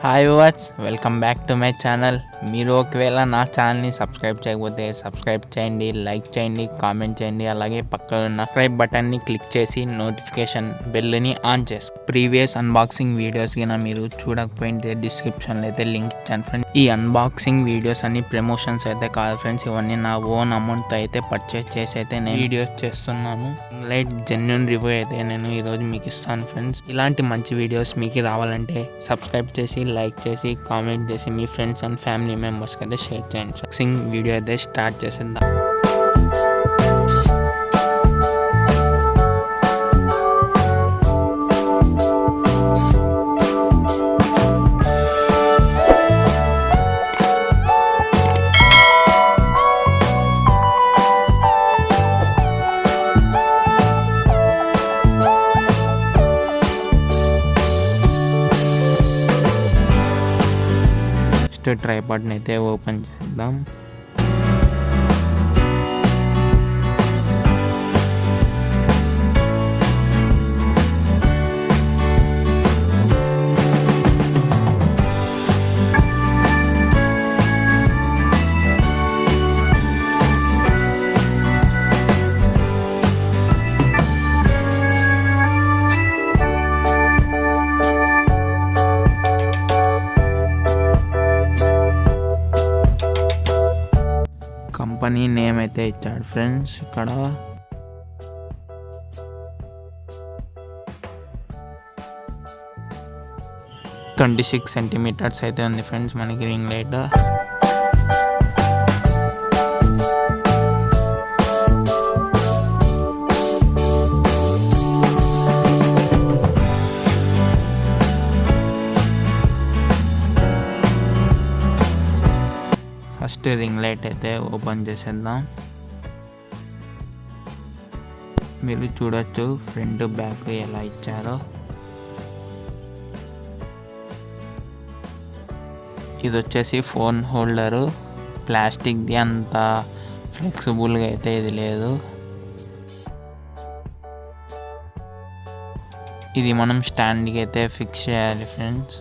Hi viewers, welcome back to my channel. మీరు ఒకవేళ నా ఛానల్ని సబ్స్క్రైబ్ చేయకపోతే సబ్స్క్రైబ్ చేయండి, లైక్ చేయండి, కామెంట్ చేయండి. అలాగే పక్కన ఉన్న సబ్స్క్రైబ్ బటన్ని క్లిక్ చేసి నోటిఫికేషన్ బెల్ని ఆన్ చేసుకోండి. ప్రీవియస్ అన్బాక్సింగ్ వీడియోస్ కింద మీరు చూడకపోయింటే డిస్క్రిప్షన్లో అయితే లింక్ ఇచ్చాను ఫ్రెండ్స్. ఈ అన్బాక్సింగ్ వీడియోస్ అన్ని ప్రమోషన్స్ అయితే కాదు ఫ్రెండ్స్, ఇవన్నీ నా ఓన్ అమౌంట్తో అయితే పర్చేస్ చేసి అయితే నేను వీడియోస్ చేస్తున్నాను. లైట్ జెన్యున్ రివ్యూ అయితే నేను ఈరోజు మీకు ఇస్తాను ఫ్రెండ్స్. ఇలాంటి మంచి వీడియోస్ మీకు రావాలంటే సబ్స్క్రైబ్ చేసి, లైక్ చేసి, కామెంట్ చేసి మీ ఫ్రెండ్స్ అండ్ ఫ్యామిలీ మెంబర్స్కి అయితే షేర్ చేయండి. అన్బాక్సింగ్ వీడియో అయితే స్టార్ట్ చేసేద్దాం. ట్రైపాడ్ని అయితే ఓపెన్ చేద్దాం. కంపెనీ నేమ్ అయితే ఇచ్చాడు ఫ్రెండ్స్. ఇక్కడ 26 సెంటీమీటర్స్ అయితే ఉంది ఫ్రెండ్స్ మనకి ring light. First ring light అయితే ఓపెన్ చేసేద్దాం. మీరు చూడొచ్చు ఫ్రంట్ బ్యాక్ ఎలా ఇచ్చారో. ఇది వచ్చేసి ఫోన్ హోల్డరు, ప్లాస్టిక్ది, అంత ఫ్లెక్సిబుల్గా అయితే ఇది లేదు. ఇది మనం స్టాండ్కి అయితే ఫిక్స్ చేయాలి ఫ్రెండ్స్.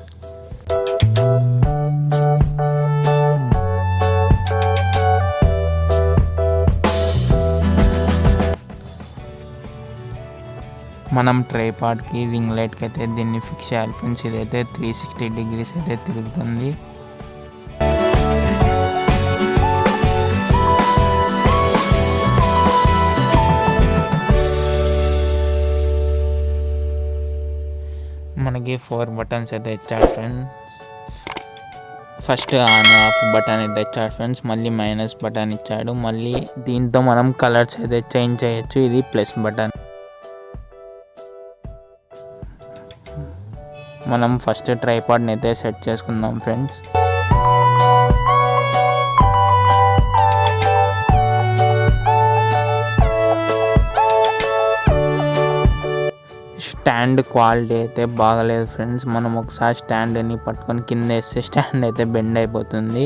మనం ట్రైపాడ్కి రింగ్ లైట్కి అయితే దీన్ని ఫిక్స్ చేయాలి ఫ్రెండ్స్. ఇదైతే 360 డిగ్రీస్ అయితే తిరుగుతుంది. మనకి 4 బటన్స్ అయితే ఇచ్చాడు friends. First on off button అయితే ఇచ్చాడు ఫ్రెండ్స్. మళ్ళీ మైనస్ బటన్ ఇచ్చాడు. మళ్ళీ దీంతో మనం కలర్స్ అయితే చేంజ్ చేయొచ్చు. ఇది ప్లస్ బటన్. మనం ఫస్ట్ ట్రైపాడ్ని అయితే సెట్ చేసుకుందాం ఫ్రెండ్స్. స్టాండ్ క్వాలిటీ అయితే బాగలేదు ఫ్రెండ్స్. మనం ఒకసారి స్టాండ్ని పట్టుకొని కింద వేస్తే స్టాండ్ అయితే బెండ్ అయిపోతుంది.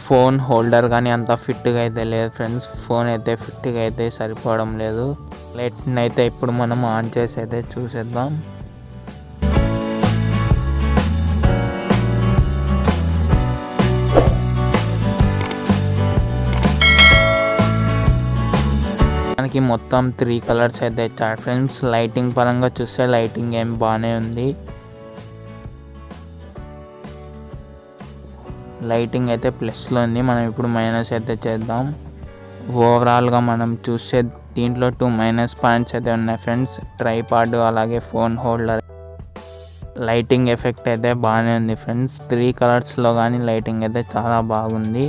ఫోన్ హోల్డర్ కానీ అంత ఫిట్గా అయితే లేదు ఫ్రెండ్స్. ఫోన్ అయితే ఫిట్గా అయితే సరిపోవడం లేదు. లైట్ని అయితే ఇప్పుడు మనం ఆన్ చేసి అయితే చూసేద్దాం. మనకి మొత్తం 3 కలర్స్ అయితే ఇచ్చాడు ఫ్రెండ్స్. లైటింగ్ పరంగా చూస్తే లైటింగ్ ఏం బాగానే ఉంది. లైటింగ్ అయితే ప్లస్లో ఉంది. మనం ఇప్పుడు మైనస్ అయితే చేద్దాం. ఓవరాల్గా మనం చూస్తే దీంట్లో 2 మైనస్ పాయింట్స్ అయితే ఉన్నాయి ఫ్రెండ్స్. ట్రైపాడ్ అలాగే ఫోన్ హోల్డర్. లైటింగ్ ఎఫెక్ట్ అయితే బాగానే ఉంది ఫ్రెండ్స్. 3 కలర్స్లో కానీ లైటింగ్ అయితే చాలా బాగుంది.